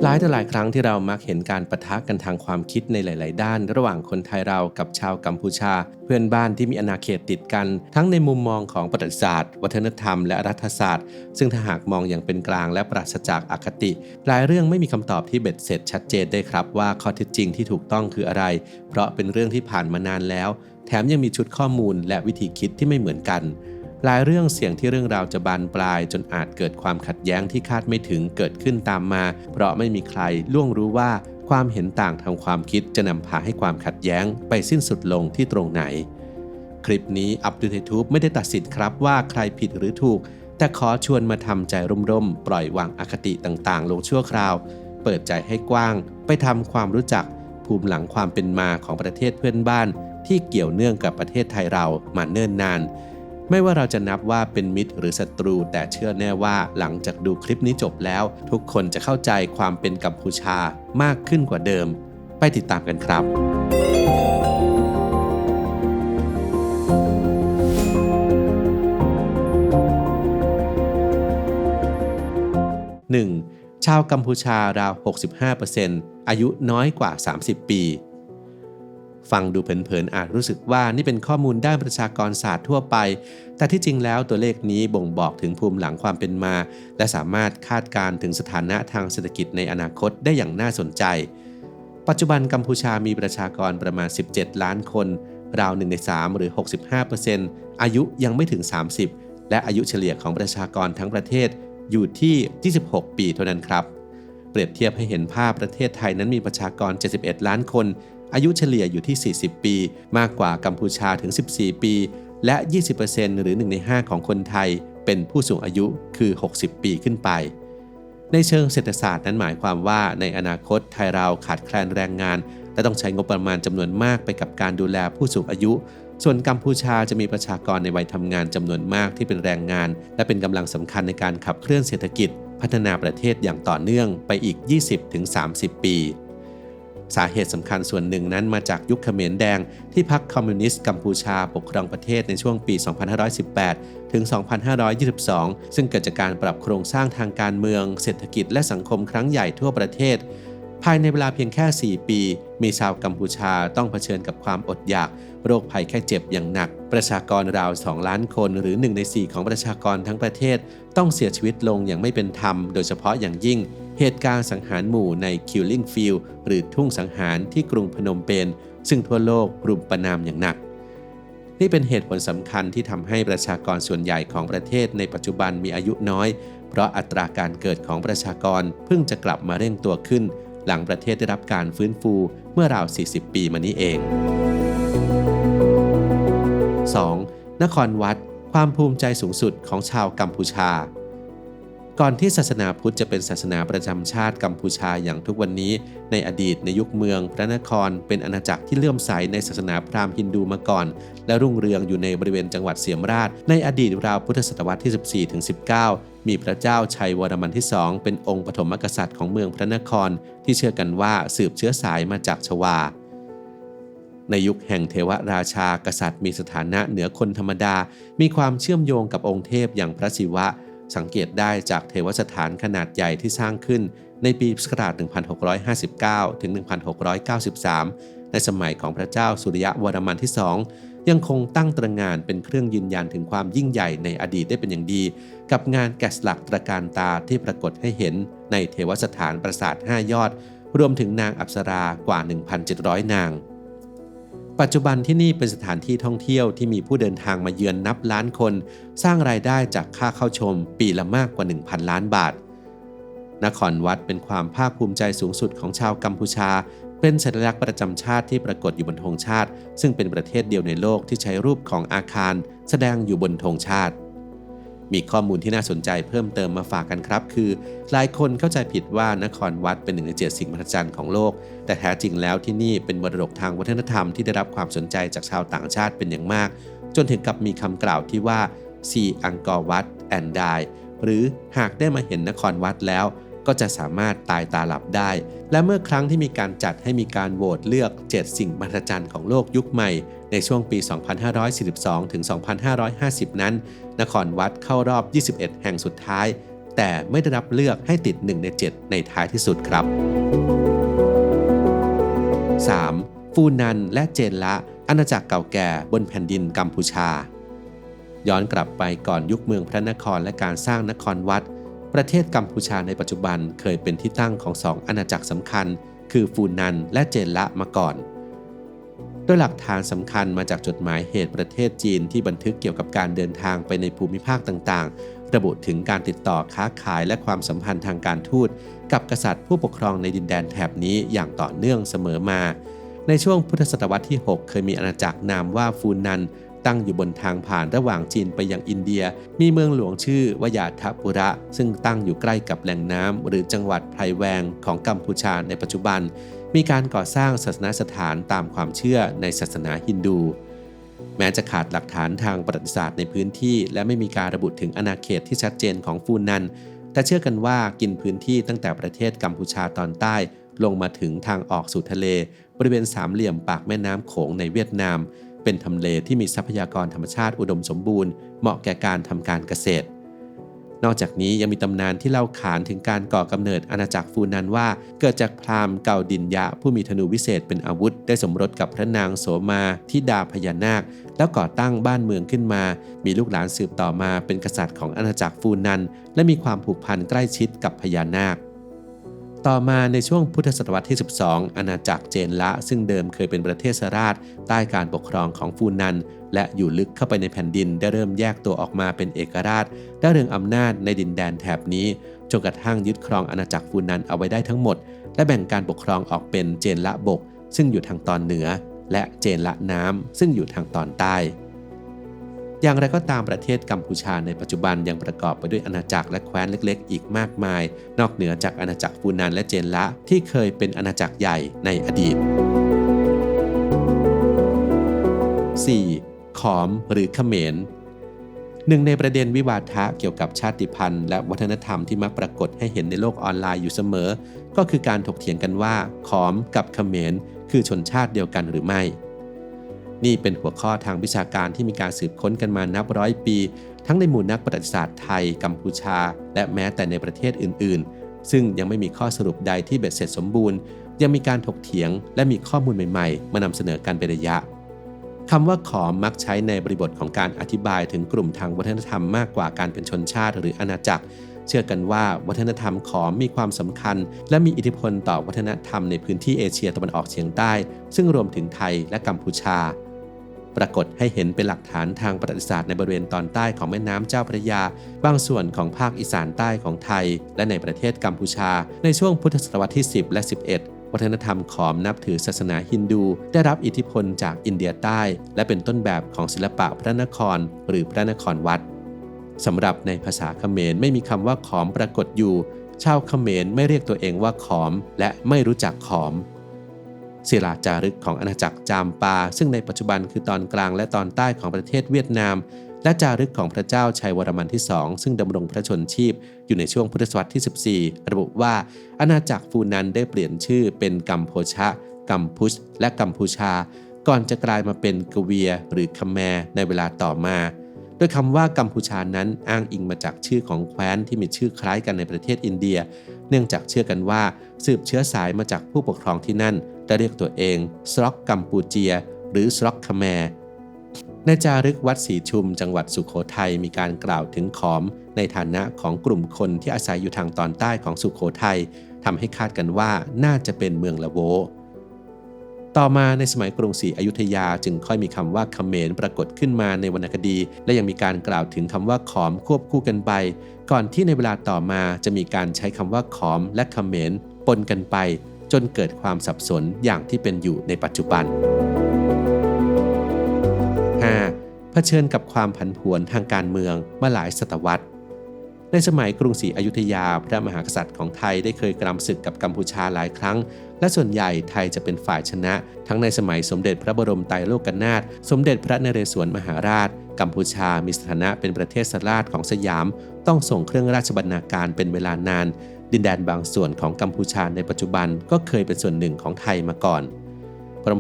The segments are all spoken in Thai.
หลายต่อหลายครั้งที่เรามักเห็นการปะทะกันทางความคิดในหลายๆด้านระหว่างคนไทยเรากับชาวกัมพูชาเพื่อนบ้านที่มีอาณาเขตติดกันทั้งในมุมมองของประวัติศาสตร์วัฒนธรรมและรัฐศาสตร์ซึ่งถ้าหากมองอย่างเป็นกลางและปราศจากอคติหลายเรื่องไม่มีคำตอบที่เบ็ดเสร็จชัดเจนได้ครับว่าข้อเท็จจริงที่ถูกต้องคืออะไรเพราะเป็นเรื่องที่ผ่านมานานแล้วแถมยังมีชุดข้อมูลและวิธีคิดที่ไม่เหมือนกันหลายเรื่องเสี่ยงที่เรื่องราวจะบานปลายจนอาจเกิดความขัดแย้งที่คาดไม่ถึงเกิดขึ้นตามมาเพราะไม่มีใครล่วงรู้ว่าความเห็นต่างทางความคิดจะนำพาให้ความขัดแย้งไปสิ้นสุดลงที่ตรงไหนคลิปนี้อับดุลไททูบไม่ได้ตัดสินครับว่าใครผิดหรือถูกแต่ขอชวนมาทำใจร่มๆปล่อยวางอคติต่างๆลงชั่วคราวเปิดใจให้กว้างไปทำความรู้จักภูมิหลังความเป็นมาของประเทศเพื่อนบ้านที่เกี่ยวเนื่องกับประเทศไทยเรามาเนิ่นนานไม่ว่าเราจะนับว่าเป็นมิตรหรือศัตรูแต่เชื่อแน่ว่าหลังจากดูคลิปนี้จบแล้วทุกคนจะเข้าใจความเป็นกัมพูชามากขึ้นกว่าเดิมไปติดตามกันครับ 1. ชาวกัมพูชาราว 65% อายุน้อยกว่า 30 ปีฟังดูเผินๆอาจรู้สึกว่านี่เป็นข้อมูลด้านประชากรศาสตร์ทั่วไปแต่ที่จริงแล้วตัวเลขนี้บ่งบอกถึงภูมิหลังความเป็นมาและสามารถคาดการณ์ถึงสถานะทางเศรษฐกิจในอนาคตได้อย่างน่าสนใจปัจจุบันกัมพูชามีประชากรประมาณ17ล้านคนราว1ใน3หรือ 65% อายุยังไม่ถึง30และอายุเฉลี่ยของประชากรทั้งประเทศอยู่ที่26ปีเท่านั้นครับเปรียบเทียบให้เห็นภาพประเทศไทยนั้นมีประชากร71ล้านคนอายุเฉลี่ยอยู่ที่40ปีมากกว่ากัมพูชาถึง14ปีและ 20% หรือ1ใน5ของคนไทยเป็นผู้สูงอายุคือ60ปีขึ้นไปในเชิงเศรษฐศาสตร์นั้นหมายความว่าในอนาคตไทยเราขาดแคลนแรงงานและต้องใช้งบประมาณจำนวนมากไปกับการดูแลผู้สูงอายุส่วนกัมพูชาจะมีประชากรในวัยทำงานจำนวนมากที่เป็นแรงงานและเป็นกำลังสำคัญในการขับเคลื่อนเศรษฐกิจพัฒนาประเทศอย่างต่อเนื่องไปอีก 20-30 ปีสาเหตุสำคัญส่วนหนึ่งนั้นมาจากยุคเขมรแดงที่พรรคคอมมิวนิสต์กัมพูชาปกครองประเทศในช่วงปี 2518 ถึง 2522 ซึ่งเกิดจากการปรับโครงสร้างทางการเมืองเศรษฐกิจและสังคมครั้งใหญ่ทั่วประเทศภายในเวลาเพียงแค่ 4 ปีมีชาวกัมพูชาต้องเผชิญกับความอดอยากโรคภัยแค่เจ็บอย่างหนักประชากรราว 2 ล้านคนหรือ 1 ใน 4 ของประชากรทั้งประเทศต้องเสียชีวิตลงอย่างไม่เป็นธรรมโดยเฉพาะอย่างยิ่งเหตุการณ์สังหารหมู่ใน Killing Field หรือทุ่งสังหารที่กรุงพนมเปญซึ่งทั่วโลกรุมประณามอย่างหนักนี่เป็นเหตุผลสำคัญที่ทำให้ประชากรส่วนใหญ่ของประเทศในปัจจุบันมีอายุน้อยเพราะอัตราการเกิดของประชากรเพิ่งจะกลับมาเร่งตัวขึ้นหลังประเทศได้รับการฟื้นฟูเมื่อราว 40 ปีมานี้เอง 2. นครวัดความภูมิใจสูงสุดของชาวกัมพูชาก่อนที่ศาสนาพุทธจะเป็นศาสนาประจำชาติกัมพูชาอย่างทุกวันนี้ในอดีตในยุคเมืองพระนครเป็นอาณาจักรที่เลื่อมใสในศาสนาพราหมณ์ฮินดูมาก่อนและรุ่งเรืองอยู่ในบริเวณจังหวัดเสียมราชในอดีตราวพุทธศตวรรษที่ 14-19 มีพระเจ้าชัยวรมันที่ 2เป็นองค์ปฐมกษัตริย์ของเมืองพระนครที่เชื่อกันว่าสืบเชื้อสายมาจากชวาในยุคแห่งเทวราชากษัตริย์มีสถานะเหนือคนธรรมดามีความเชื่อมโยงกับองค์เทพอย่างพระศิวะสังเกตได้จากเทวสถานขนาดใหญ่ที่สร้างขึ้นในปีพุทธศักราช 1659 ถึง 1693 ในสมัยของพระเจ้าสุริยวรมันที่ 2 ยังคงตั้งตระหง่านเป็นเครื่องยืนยันถึงความยิ่งใหญ่ในอดีตได้เป็นอย่างดีกับงานแกะสลักตระการตาที่ปรากฏให้เห็นในเทวสถานปราสาท 5 ยอดรวมถึงนางอัปสรากว่า 1,700 นางปัจจุบันที่นี่เป็นสถานที่ท่องเที่ยวที่มีผู้เดินทางมาเยือนนับล้านคนสร้างรายได้จากค่าเข้าชมปีละมากกว่า 1,000 ล้านบาทนครวัดเป็นความภาคภูมิใจสูงสุดของชาวกัมพูชาเป็นสัญลักษณ์ประจำชาติที่ปรากฏอยู่บนธงชาติซึ่งเป็นประเทศเดียวในโลกที่ใช้รูปของอาคารแสดงอยู่บนธงชาติมีข้อมูลที่น่าสนใจเพิ่มเติมมาฝากกันครับคือหลายคนเข้าใจผิดว่านครวัดเป็น1 ใน 7 สิ่งมหัศจรรย์ของโลกแต่แท้จริงแล้วที่นี่เป็นมรดกทางวัฒนธรรมที่ได้รับความสนใจจากชาวต่างชาติเป็นอย่างมากจนถึงกับมีคำกล่าวที่ว่า See Angkor Wat and Die หรือหากได้มาเห็นนครวัดแล้วก็จะสามารถตายตาหลับได้และเมื่อครั้งที่มีการจัดให้มีการโหวตเลือก7สิ่งมหัศจรรย์ของโลกยุคใหม่ในช่วงปี 2542 ถึง 2550 นั้นนครวัดเข้ารอบ 21 แห่งสุดท้าย แต่ไม่ได้รับเลือกให้ติด1 ใน 7ในท้ายที่สุดครับ 3. ฟูนันและเจนละอาณาจักรเก่าแก่บนแผ่นดินกัมพูชาย้อนกลับไปก่อนยุคเมืองพระนครและการสร้างนครวัดประเทศกัมพูชาในปัจจุบันเคยเป็นที่ตั้งของ2อาณาจักรสำคัญคือฟูนันและเจนละมาก่อนโดยหลักฐานสำคัญมาจากจดหมายเหตุประเทศจีนที่บันทึกเกี่ยวกับการเดินทางไปในภูมิภาคต่างๆระบุถึงการติดต่อค้าขายและความสัมพันธ์ทางการทูตกับกษัตริย์ผู้ปกครองในดินแดนแถบนี้อย่างต่อเนื่องเสมอมาในช่วงพุทธศตวรรษที่ 6 เคยมีอาณาจักรนามว่าฟูนันตั้งอยู่บนทางผ่านระหว่างจีนไปยังอินเดียมีเมืองหลวงชื่อวยาทปุระซึ่งตั้งอยู่ใกล้กับแหล่งน้ำหรือจังหวัดไพรแวงของกัมพูชาในปัจจุบันมีการก่อสร้างศาสนสถานตามความเชื่อในศาสนาฮินดูแม้จะขาดหลักฐานทางประวัติศาสตร์ในพื้นที่และไม่มีการระบุถึงอาณาเขตที่ชัดเจนของฟูนันแต่เชื่อกันว่ากินพื้นที่ตั้งแต่ประเทศกัมพูชาตอนใต้ลงมาถึงทางออกสู่ทะเลบริเวณสามเหลี่ยมปากแม่น้ำโขงในเวียดนามเป็นทำเลที่มีทรัพยากรธรรมชาติอุดมสมบูรณ์เหมาะแก่การทำการเกษตรนอกจากนี้ยังมีตำนานที่เล่าขานถึงการก่อกำเนิดอาณาจักรฟูนันว่าเกิดจากพราหมณ์เกาดินยะผู้มีธนูวิเศษเป็นอาวุธได้สมรสกับพระนางโสมาธิดาพญานาคแล้วก่อตั้งบ้านเมืองขึ้นมามีลูกหลานสืบต่อมาเป็นกษัตริย์ของอาณาจักรฟูนันและมีความผูกพันใกล้ชิดกับพญานาคต่อมาในช่วงพุทธศตวรรษที่ 12 อาณาจักรเจนละซึ่งเดิมเคยเป็นประเทศราชใต้การปกครองของฟูนันและอยู่ลึกเข้าไปในแผ่นดินได้เริ่มแยกตัวออกมาเป็นเอกราชได้เรืองอำนาจในดินแดนแถบนี้จนกระทั่งยึดครองอาณาจักรฟูนันเอาไว้ได้ทั้งหมดและแบ่งการปกครองออกเป็นเจนละบกซึ่งอยู่ทางตอนเหนือและเจนละน้ำซึ่งอยู่ทางตอนใต้อย่างไรก็ตามประเทศกัมพูชาในปัจจุบันยังประกอบไปด้วยอาณาจักรและแคว้นเล็กๆอีกมากมายนอกเหนือจากอาณาจักรฟูนันและเจนละที่เคยเป็นอาณาจักรใหญ่ในอดีต 4. ขอมหรือเขมรหนึ่งในประเด็นวิวาทะเกี่ยวกับชาติพันธุ์และวัฒนธรรมที่มักปรากฏให้เห็นในโลกออนไลน์อยู่เสมอก็คือการถกเถียงกันว่าขอมกับเขมรคือชนชาติเดียวกันหรือไม่นี่เป็นหัวข้อทางวิชาการที่มีการสืบค้นกันมานับร้อยปีทั้งในหมู่นักประวัติศาสตร์ไทยกัมพูชาและแม้แต่ในประเทศอื่นๆซึ่งยังไม่มีข้อสรุปใดที่เบ็ดเสร็จสมบูรณ์ยังมีการถกเถียงและมีข้อมูลใหม่ๆมานำเสนอกันเป็นระยะคำว่าขอมมักใช้ในบริบทของการอธิบายถึงกลุ่มทางวัฒนธรรมมากกว่าการเป็นชนชาติหรืออาณาจักรเชื่อกันว่าวัฒนธรรมขอมมีความสำคัญและมีอิทธิพลต่อวัฒนธรรมในพื้นที่เอเชียตะวันออกเฉียงใต้ซึ่งรวมถึงไทยและกัมพูชาปรากฏให้เห็นเป็นหลักฐานทางประวัติศาสตร์ในบริเวณตอนใต้ของแม่น้ำเจ้าพระยาบางส่วนของภาคอีสานใต้ของไทยและในประเทศกัมพูชาในช่วงพุทธศตวรรษที่ 10 และ 11 วัฒนธรรมขอมนับถือศาสนาฮินดูได้รับอิทธิพลจากอินเดียใต้และเป็นต้นแบบของศิลปะพระนครหรือพระนครวัดสำหรับในภาษาเขมรไม่มีคำว่าขอมปรากฏอยู่ชาวเขมรไม่เรียกตัวเองว่าขอมและไม่รู้จักขอมศิลาจารึกของอาณาจักรจามปาซึ่งในปัจจุบันคือตอนกลางและตอนใต้ของประเทศเวียดนามและจารึกของพระเจ้าชัยวรมันที่ 2ซึ่งดำรงพระชนชีพอยู่ในช่วงพุทธศตวรรษที่ 14ระบุว่าอาณาจักรฟูนันได้เปลี่ยนชื่อเป็นกัมโพชะกัมพุชและกัมพูชาก่อนจะกลายมาเป็นกเวียหรือคแมร์ในเวลาต่อมาโดยคำว่ากัมพูชานั้นอ้างอิงมาจากชื่อของแคว้นที่มีชื่อคล้ายกันในประเทศอินเดียเนื่องจากเชื่อกันว่าสืบเชื้อสายมาจากผู้ปกครองที่นั่นได้เรียกตัวเองสล็อกกัมพูเจียหรือสล็อกคแมร์ในจารึกวัดศรีชุมจังหวัดสุโขทัยมีการกล่าวถึงขอมในฐานะของกลุ่มคนที่อาศัยอยู่ทางตอนใต้ของสุโขทัยทำให้คาดกันว่าน่าจะเป็นเมืองละโวต่อมาในสมัยกรุงศรีอยุธยาจึงค่อยมีคำว่าเขมรปรากฏขึ้นมาในวรรณคดีและยังมีการกล่าวถึงคำว่าขอมควบคู่กันไปก่อนที่ในเวลาต่อมาจะมีการใช้คำว่าขอมและเขมรปนกันไปจนเกิดความสับสนอย่างที่เป็นอยู่ในปัจจุบัน 5. เผชิญกับความผันผวนทางการเมืองมาหลายศตวรรษในสมัยกรุงศรีอยุธยาพระมหากษัตริย์ของไทยได้เคยกรำศึกกับกัมพูชาหลายครั้งและส่วนใหญ่ไทยจะเป็นฝ่ายชนะทั้งในสมัยสมเด็จพระบรมไตรโลกนาถสมเด็จพระนเรศวรมหาราชกัมพูชามีสถานะเป็นประเทศราชของสยามต้องส่งเครื่องราชบรรณาการเป็นเวลานานดินแดนบางส่วนของกัมพูชาในปัจจุบันก็เคยเป็นส่วนหนึ่งของไทยมาก่อน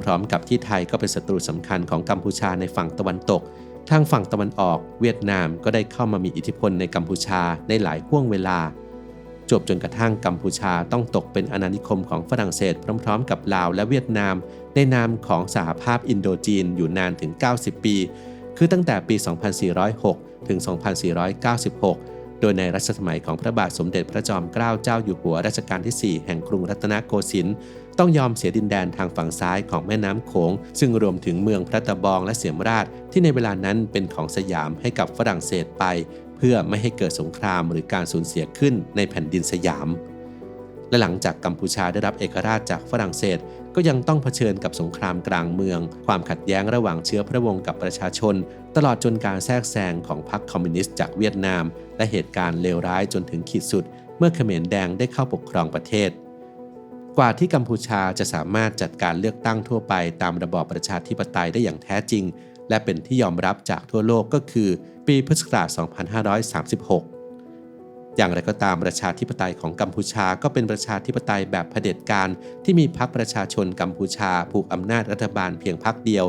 พร้อมๆกับที่ไทยก็เป็นศัตรูสำคัญของกัมพูชาในฝั่งตะวันตก ทางฝั่งตะวันออกเวียดนามก็ได้เข้ามามีอิทธิพลในกัมพูชาในหลายห่วงเวลาจบจนกระทั่งกัมพูชาต้องตกเป็นอาณานิคมของฝรั่งเศสพร้อมๆกับลาวและเวียดนามในนามของสหภาพอินโดจีนอยู่นานถึง90ปีคือตั้งแต่ปี 2406 ถึง 2496 โดยในรัชสมัยของพระบาทสมเด็จพระจอมเกล้าเจ้าอยู่หัวรัชกาลที่ 4 แห่งกรุงรัตนโกสินทร์ต้องยอมเสียดินแดนทางฝั่งซ้ายของแม่น้ำโขงซึ่งรวมถึงเมืองพระตะบองและเสียมราชที่ในเวลานั้นเป็นของสยามให้กับฝรั่งเศสไปเพื่อไม่ให้เกิดสงครามหรือการสูญเสียขึ้นในแผ่นดินสยามและหลังจากกัมพูชาได้รับเอกราชจากฝรั่งเศสก็ยังต้องเผชิญกับสงครามกลางเมืองความขัดแย้งระหว่างเชื้อพระวงศ์กับประชาชนตลอดจนการแทรกแซงของพรรคคอมมิวนิสต์จากเวียดนามและเหตุการณ์เลวร้ายจนถึงขีดสุดเมื่อเขมรแดงได้เข้าปกครองประเทศกว่าที่กัมพูชาจะสามารถจัดการเลือกตั้งทั่วไปตามระบอบประชาธิปไตยได้อย่างแท้จริงและเป็นที่ยอมรับจากทั่วโลกก็คือปีพุทธศักราช 2536 อย่างไรก็ตามประชาธิปไตยของกัมพูชาก็เป็นประชาธิปไตยแบบเผด็จการที่มีพรรคประชาชนกัมพูชาผูกอำนาจรัฐบาลเพียงพรรคเดียว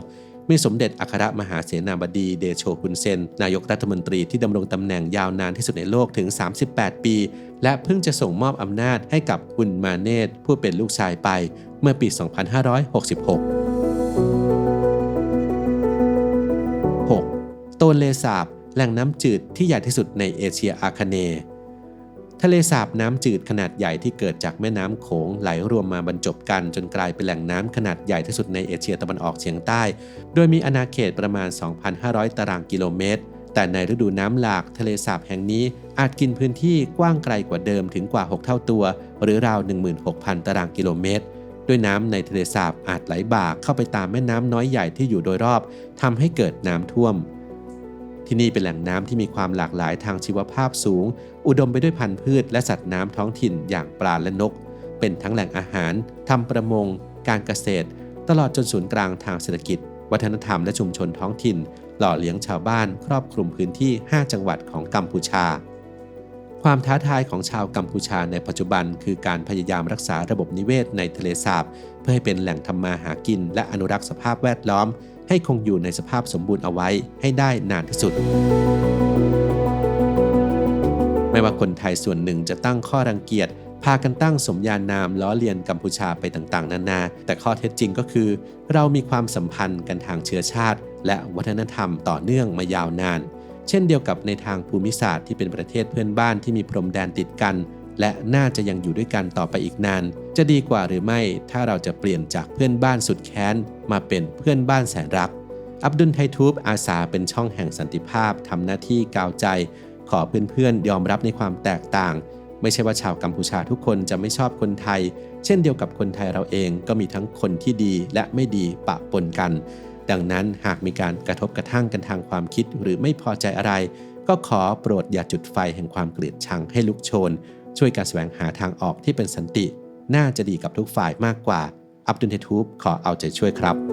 มีสมเด็จอัครมหาเสนาบดีเดโชฮุนเซนนายกรัฐมนตรีที่ดำรงตำแหน่งยาวนานที่สุดในโลกถึง38ปีและเพิ่งจะส่งมอบอำนาจให้กับอุนมาเนตผู้เป็นลูกชายไปเมื่อปี 2566 6. โตนเลสาบแหล่งน้ำจืดที่ใหญ่ที่สุดในเอเชียอาคเนย์ทะเลสาบน้ำจืดขนาดใหญ่ที่เกิดจากแม่น้ำโขงไหลรวมมาบรรจบกันจนกลายเป็นแหล่งน้ำขนาดใหญ่ที่สุดในเอเชียตะวันออกเฉียงใต้โดยมีอาณาเขตประมาณ 2,500 ตารางกิโลเมตรแต่ในฤดูน้ำหลากทะเลสาบแห่งนี้อาจกินพื้นที่กว้างไกลกว่าเดิมถึงกว่า6เท่าตัวหรือราว 16,000 ตารางกิโลเมตรด้วยน้ำในทะเลสาบอาจไหลบ่าเข้าไปตามแม่น้ำน้อยใหญ่ที่อยู่โดยรอบทำให้เกิดน้ำท่วมที่นี่เป็นแหล่งน้ำที่มีความหลากหลายทางชีวภาพสูงอุดมไปด้วยพันธุ์พืชและสัตว์น้ำท้องถิ่นอย่างปลาและนกเป็นทั้งแหล่งอาหารทำประมงการเกษตรตลอดจนศูนย์กลางทางเศรษฐกิจวัฒนธรรมและชุมชนท้องถิ่นหล่อเลี้ยงชาวบ้านครอบคลุมพื้นที่5จังหวัดของกัมพูชาความท้าทายของชาวกัมพูชาในปัจจุบันคือการพยายามรักษาระบบนิเวศในทะเลสาบเพื่อให้เป็นแหล่งทำมาหากินและอนุรักษ์สภาพแวดล้อมให้คงอยู่ในสภาพสมบูรณ์เอาไว้ให้ได้นานที่สุดไม่ว่าคนไทยส่วนหนึ่งจะตั้งข้อรังเกียจพากันตั้งสมญานามล้อเลียนกัมพูชาไปต่างๆนานาแต่ข้อเท็จจริงก็คือเรามีความสัมพันธ์กันทางเชื้อชาติและวัฒนธรรมต่อเนื่องมายาวนานเช่นเดียวกับในทางภูมิศาสตร์ที่เป็นประเทศเพื่อนบ้านที่มีพรมแดนติดกันและน่าจะยังอยู่ด้วยกันต่อไปอีกนานจะดีกว่าหรือไม่ถ้าเราจะเปลี่ยนจากเพื่อนบ้านสุดแค้นมาเป็นเพื่อนบ้านแสนรักอับดุลไททูบอาสาเป็นช่องแห่งสันติภาพทำหน้าที่กาวใจขอเพื่อนๆยอมรับในความแตกต่างไม่ใช่ว่าชาวกัมพูชาทุกคนจะไม่ชอบคนไทยเช่นเดียวกับคนไทยเราเองก็มีทั้งคนที่ดีและไม่ดีปะปนกันดังนั้นหากมีการกระทบกระทั่งกันทางความคิดหรือไม่พอใจอะไรก็ขอโปรดอย่าจุดไฟแห่งความเกลียดชังให้ลุกโชนช่วยการแสวงหาทางออกที่เป็นสันติน่าจะดีกับทุกฝ่ายมากกว่าอับดุลไททูบขอเอาใจช่วยครับ